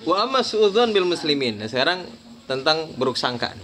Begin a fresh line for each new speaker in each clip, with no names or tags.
Wa amma suudzon bil muslimin. Nah, sekarang tentang buruk sangka.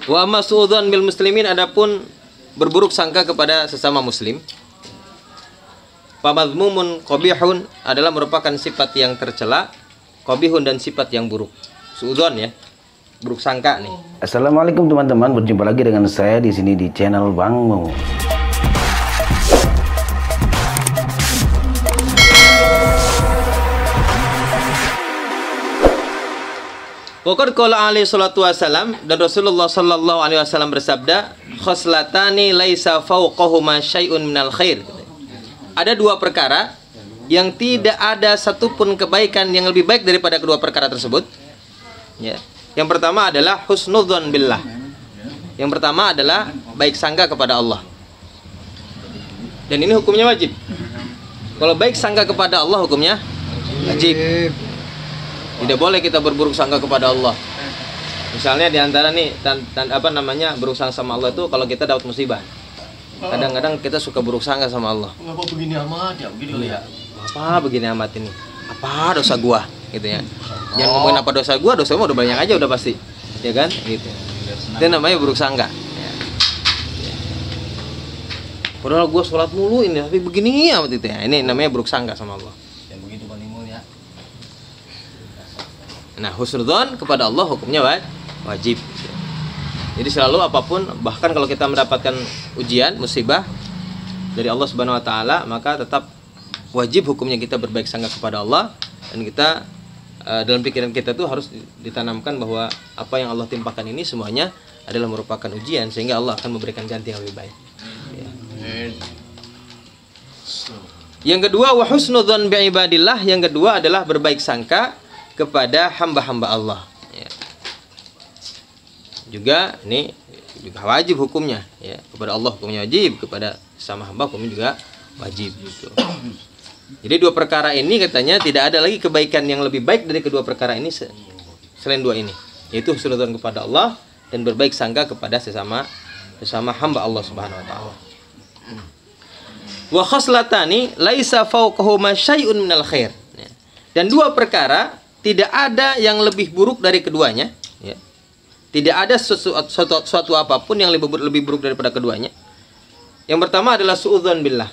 Wa amma suudzon bil muslimin, adapun berburuk sangka kepada sesama muslim. Famadhmumun qabihun adalah merupakan sifat yang tercela, qabihun dan sifat yang buruk. Suudzon ya, buruk sangka nih.
Assalamualaikum teman-teman, berjumpa lagi dengan saya di sini di channel Bang Mo.
Waqad qala alaihi salatu wasalam, dan Rasulullah sallallahu alaihi wasallam bersabda, khoslatani laisa fawqahuma syai'un minal khair. Ada dua perkara yang tidak ada satupun kebaikan yang lebih baik daripada kedua perkara tersebut. Ya. Yang pertama adalah husnudzon billah. Yang pertama adalah baik sangka kepada Allah. Dan ini hukumnya wajib. Kalau baik sangka kepada Allah hukumnya wajib. Tidak boleh kita berburuk sangka kepada Allah. Misalnya diantara nih buruk sangka sama Allah itu kalau kita dapat musibah. Kadang-kadang kita suka buruk sangka sama Allah.
Kenapa begini amat ya? Begini ya.
Apa begini amat ini? Apa dosa gua? Gitu ya. Jangan ngomongin apa dosa gua udah banyak aja udah pasti. Ya kan? Gitu. Itu namanya buruk sangka. Ya. Padahal gua sholat mulu ini tapi begini amat itu ya. Ini namanya buruk sangka sama Allah.
Yang begitu panimul ya.
Nah, husnudzon kepada Allah hukumnya wajib. Jadi selalu apapun, bahkan kalau kita mendapatkan ujian, musibah dari Allah Subhanahu wa taala, maka tetap wajib hukumnya kita berbaik sangka kepada Allah, dan kita dalam pikiran kita tuh harus ditanamkan bahwa apa yang Allah timpakan ini semuanya adalah merupakan ujian, sehingga Allah akan memberikan ganti yang lebih baik. Ya. Yang kedua, wa husnudzon bi ibadillah, yang kedua adalah berbaik sangka kepada hamba-hamba Allah. Ya. Juga ini juga wajib hukumnya ya, kepada Allah hukumnya wajib, kepada sama hamba hukumnya juga wajib gitu. Jadi dua perkara ini katanya tidak ada lagi kebaikan yang lebih baik dari kedua perkara ini selain dua ini, yaitu husnudzon kepada Allah dan berbaik sangka kepada sesama hamba Allah Subhanahu wa taala. Wa khoslatani laisa fawqahuma syai'un minal khair. Dan dua perkara tidak ada yang lebih buruk dari keduanya ya. Tidak ada suatu apapun yang lebih buruk daripada keduanya. Yang pertama adalah suudzon billah.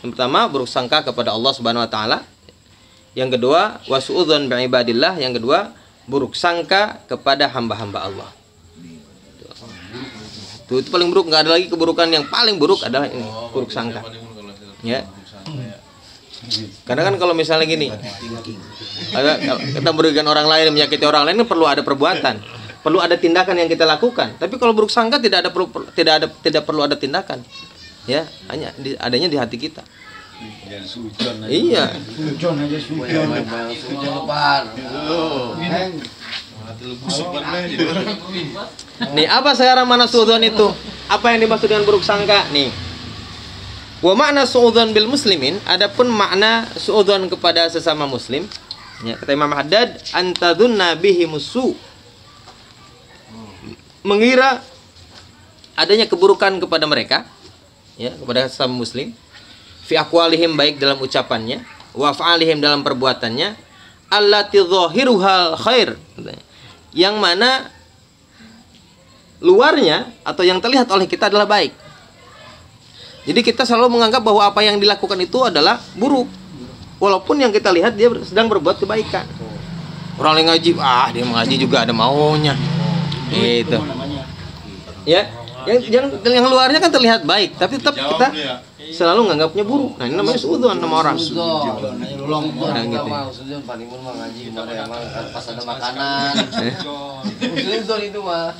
Yang pertama buruk sangka kepada Allah Subhanahu wa taala. Yang kedua wasuudzon bi ibadillah. Yang kedua buruk sangka kepada hamba-hamba Allah. Itu paling buruk, enggak ada lagi keburukan yang paling buruk adalah ini, buruk sangka. Ya. Karena kan kalau misalnya gini, kita merugikan orang lain, menyakiti orang lain, perlu ada perbuatan. Perlu ada tindakan yang kita lakukan. Tapi kalau buruk sangka tidak perlu ada tindakan. Ya, hanya adanya di hati kita. Iya.
Sujon aja sujon.
Nih, apa sekarang mana suudzon itu? Apa yang dimaksud dengan buruk sangka? Nih. Wa makna suudzon bil muslimin, adapun makna suudzon kepada sesama muslim, ya, kata Imam Haddad, antadzunna bihi musu, mengira adanya keburukan kepada mereka, ya, kepada sesama muslim, fi aqwalihim, baik dalam ucapannya, wa fa'alihim, dalam perbuatannya, allati dhahiruhal khair, yang mana luarnya atau yang terlihat oleh kita adalah baik. Jadi kita selalu menganggap bahwa apa yang dilakukan itu adalah buruk, walaupun yang kita lihat dia sedang berbuat kebaikan. Orang yang ngaji, dia mengaji juga ada maunya. Itu. Ya, yang luarnya kan terlihat baik, tapi tetap kita selalu menganggapnya buruk. Nah, ini namanya suudzon sama orang.
Nah, gitu. Pas ada makanan. Suudzon itu mah.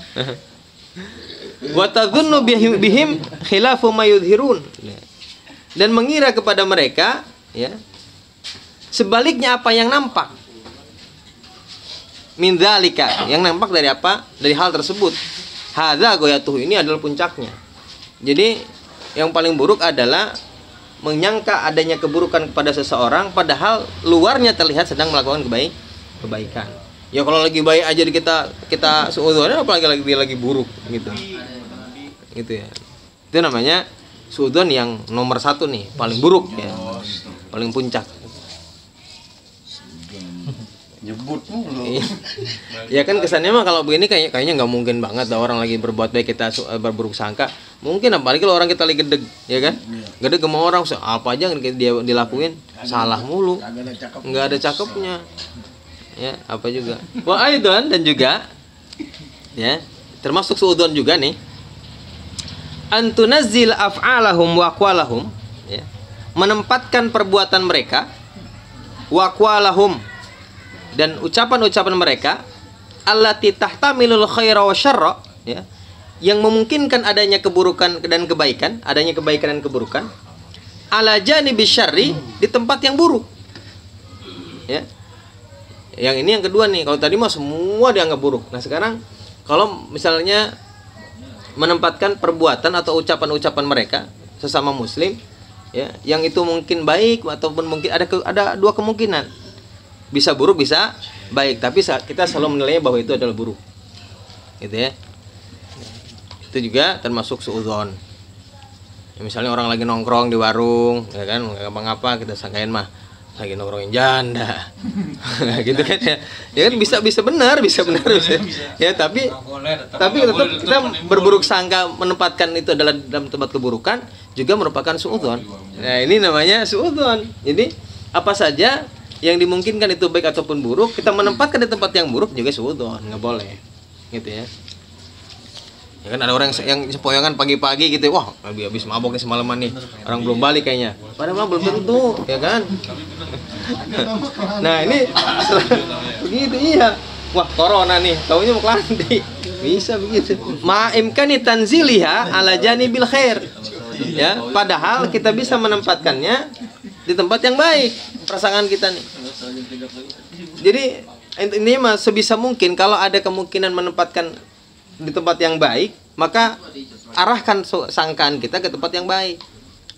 Wa tadhunnu bihim khilafu ma yudhirun, dan mengira kepada mereka ya sebaliknya apa yang nampak. Min dzalika, yang nampak dari apa? Dari hal tersebut. Hadza ghayatuhu, ini adalah puncaknya. Jadi yang paling buruk adalah menyangka adanya keburukan kepada seseorang padahal luarnya terlihat sedang melakukan kebaikan. Ya kalau lagi baik aja kita suudzon, apalagi lagi buruk gitu. Gitu ya. Itu namanya Suudzon yang nomor 1 nih, paling buruk ya. Paling puncak.
Nyebut mulu.
Ya kan kesannya mah kalau begini kayaknya nggak mungkin banget lah orang lagi berbuat baik kita berburuk sangka. Mungkin apalagi kalau orang kita lagi gedeg, ya kan? Gedeg sama orang apa aja yang dia dilakuin salah mulu. Nggak ada cakepnya. Ya, apa juga. Wa aidan dan juga ya, termasuk suudzon juga nih. Antunazzil af'alahum wa aqwalahum, ya. Menempatkan perbuatan mereka wa aqwalahum dan ucapan-ucapan mereka allati tahtamilul khaira wa syarra, ya, yang memungkinkan adanya keburukan dan kebaikan, adanya kebaikan dan keburukan, ala janibis syarri, di tempat yang buruk. Ya. Yang ini yang kedua nih, kalau tadi mah semua dianggap buruk. Nah, sekarang kalau misalnya menempatkan perbuatan atau ucapan-ucapan mereka sesama muslim, ya, yang itu mungkin baik ataupun mungkin ada dua kemungkinan. Bisa buruk, bisa baik, tapi kita selalu menilai bahwa itu adalah buruk. Gitu ya. Itu juga termasuk suudzon. Ya, misalnya orang lagi nongkrong di warung, ya kan, nggak apa-apa kita sangkain mah lagi nongkrongin janda. Gitu kan ya. Ya kan bisa benar. Bisa. Ya, tapi tetap kita berburuk sangka menempatkan itu adalah dalam tempat keburukan juga merupakan suudzon. Nah, ini namanya suudzon. Jadi apa saja yang dimungkinkan itu baik ataupun buruk, kita menempatkan di tempat yang buruk juga suudzon, nggak boleh. Gitu ya. Ya kan ada orang yang sempoyongan pagi-pagi gitu, wah habis mabok nih semalaman nih, orang belum balik kayaknya. Padahal belum tentu, ya kan? Nah ini begitu iya. Wah corona nih, taunya mau kelanti. Bisa begitu. Ma'imkani tanziliha ala janibil khair. Ya, padahal kita bisa menempatkannya di tempat yang baik, perasaan kita nih. Jadi ini mah sebisa mungkin kalau ada kemungkinan menempatkan di tempat yang baik, maka arahkan sangkaan kita ke tempat yang baik.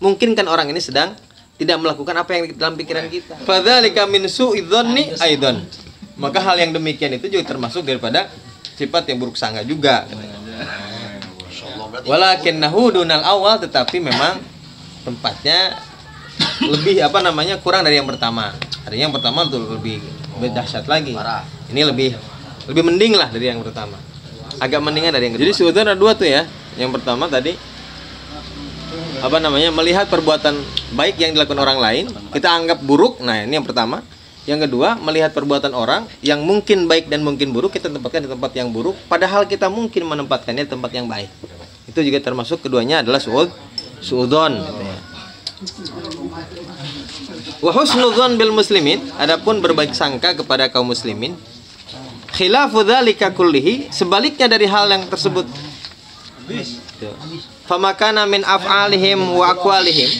Mungkin kan orang ini sedang tidak melakukan apa yang dalam pikiran kita. Fadzalika min su'idzanni aidan. Maka hal yang demikian itu juga termasuk daripada sifat yang buruk sangka juga. Walakinnahu dunal awal, tetapi memang tempatnya lebih kurang dari yang pertama. Artinya yang pertama tuh lebih dahsyat lagi. Ini lebih mending lah dari yang pertama. Agak mendingan dari yang kedua. Jadi sebetulnya ada dua tuh ya. Yang pertama tadi melihat perbuatan baik yang dilakukan orang lain kita anggap buruk. Nah, ini yang pertama. Yang kedua, melihat perbuatan orang yang mungkin baik dan mungkin buruk kita tempatkan di tempat yang buruk, padahal kita mungkin menempatkannya di tempat yang baik. Itu juga termasuk keduanya adalah suudzon gitu ya. Wa husnudzon bil muslimin, adapun berbaik sangka kepada kaum muslimin, khilafu dzalika kullihi, sebaliknya dari hal yang tersebut. Famakana min af'alihim wa aqwalihim,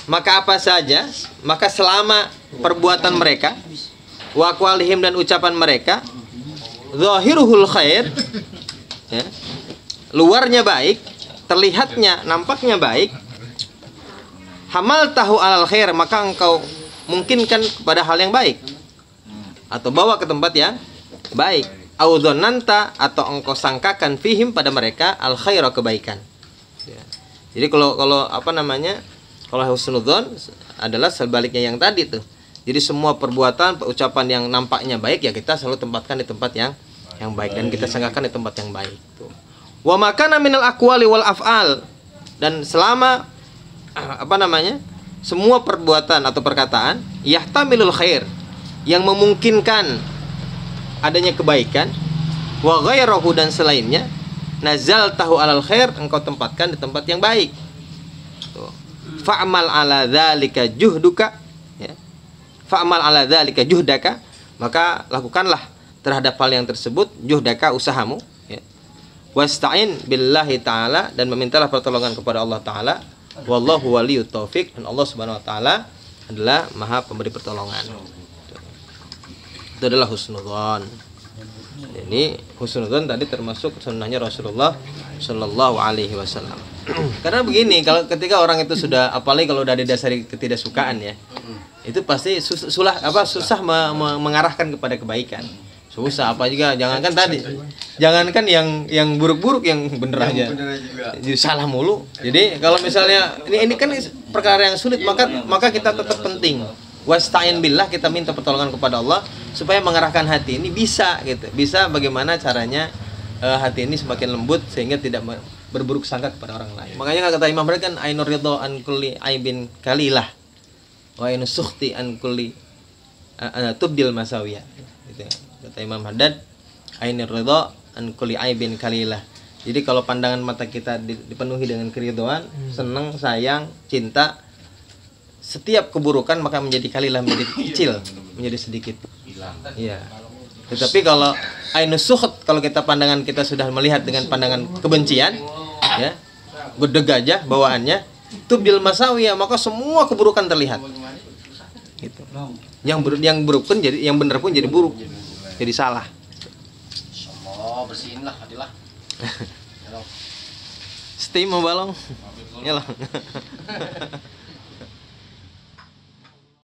maka apa saja, maka selama perbuatan mereka, wa aqwalihim dan ucapan mereka, zahiruhul khair, ya, luarnya baik, terlihatnya, nampaknya baik, hamal tahu alal khair, maka engkau mungkinkan kepada hal yang baik atau bawa ke tempat yang baik. Audhonanta, atau engkau sangkakan fihim pada mereka al khaira, kebaikan. Ya. Jadi kalau kalau husnudzon adalah sebaliknya yang tadi tuh. Jadi semua perbuatan, ucapan yang nampaknya baik ya kita selalu tempatkan di tempat yang baik dan kita sangkakan di tempat yang baik. Tuh. Wa makana minal aqwali wal af'al, dan selama semua perbuatan atau perkataan yahtamilul khair, yang memungkinkan adanya kebaikan, wa ghairahu, dan selainnya, nazal tahu alal khair, engkau tempatkan di tempat yang baik. Tuh. Fa'mal ala dzalika juhduka, ya. Fa'mal ala dzalika juhdaka, maka lakukanlah terhadap hal yang tersebut juhdaka, usahamu, ya. Wasta'in billahi ta'ala, dan memintalah pertolongan kepada Allah Ta'ala. Wallahu waliyut taufiq, dan Allah Subhanahu wa taala adalah Maha pemberi pertolongan. Itu adalah husnudzon. Ini husnudzon tadi termasuk sunnahnya Rasulullah Shallallahu Alaihi Wasallam. Karena begini, kalau ketika orang itu sudah, apalagi kalau udah didasari ketidaksukaan ya, itu pasti susah mengarahkan kepada kebaikan. susah apa juga, jangankan tadi, jangankan yang buruk-buruk, yang bener aja jadi salah mulu. Jadi kalau misalnya ini kan perkara yang sulit, maka kita tetap penting wasta'in billah, kita minta pertolongan kepada Allah supaya mengarahkan hati ini bisa gitu, bisa bagaimana caranya hati ini semakin lembut sehingga tidak berburuk sangka kepada orang lain. Makanya kata Imam Haddad kan ainur ridho an kulli aibin kalilah wa ainus sukhti an kulli tubdil masawiyah gitu. Kata Imam Haddad ainur ridho an kulli aibin kalilah. Jadi kalau pandangan mata kita dipenuhi dengan keridhaan, senang, sayang, cinta, setiap keburukan maka menjadi kalilah, menjadi kecil, menjadi sedikit. Iya. Tetapi kalau ainus sukht, kalau kita pandangan kita sudah melihat dengan pandangan kebencian, ya, gedeg aja bawaannya, tubdil masawiyah, maka semua keburukan terlihat. Gitu. Yang buruk pun jadi, yang benar pun jadi buruk, jadi salah.
Oh, bersihin lah, adilah.
Steam mau balong? Ya lah.